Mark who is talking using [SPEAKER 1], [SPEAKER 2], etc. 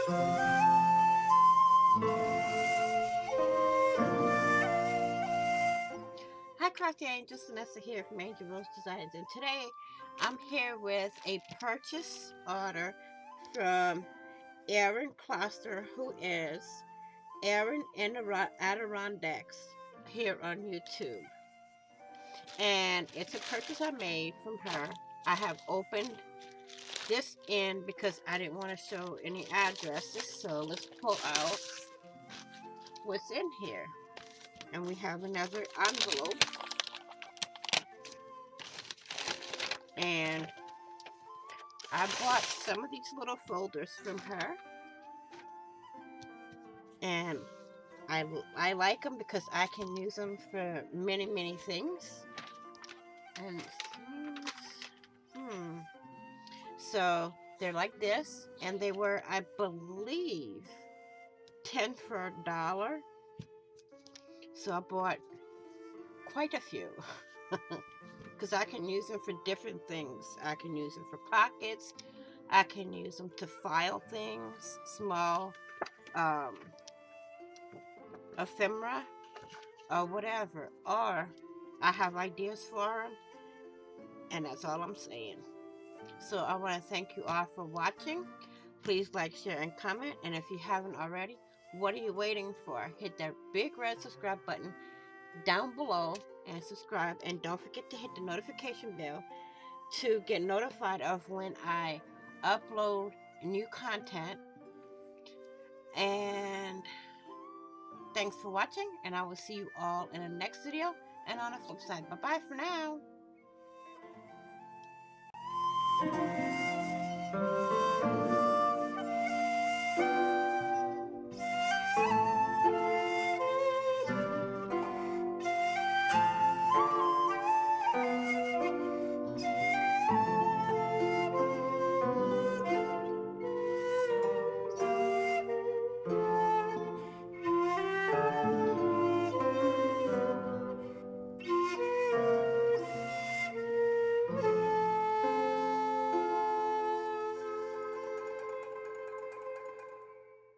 [SPEAKER 1] Hi, Crafty Angels. Vanessa here from Angel Rose Designs, and today I'm here with a purchase order from Erin Klossner, who is Erin in the Adirondacks here on YouTube. And it's a purchase I made from her. I have opened this in because I didn't want to show any addresses, so let's pull out what's in here. And we have another envelope, and I bought some of these little folders from her, and I like them because I can use them for many things. And hmm, so they're like this, and they were, I believe, 10 for $1. So I bought quite a few because I can use them for different things. I can use them for pockets. I can use them to file things, small um, ephemera or whatever. Or I have ideas for them, and that's all I'm saying. So I want to thank you all for watching. Please like, share, and comment. And if you haven't already, what are you waiting for? Hit that big red subscribe button down below and subscribe. And don't forget to hit the notification bell to get notified of when I upload new content. And thanks for watching, and I will see you all in the next video and on the flip side. Bye bye for now.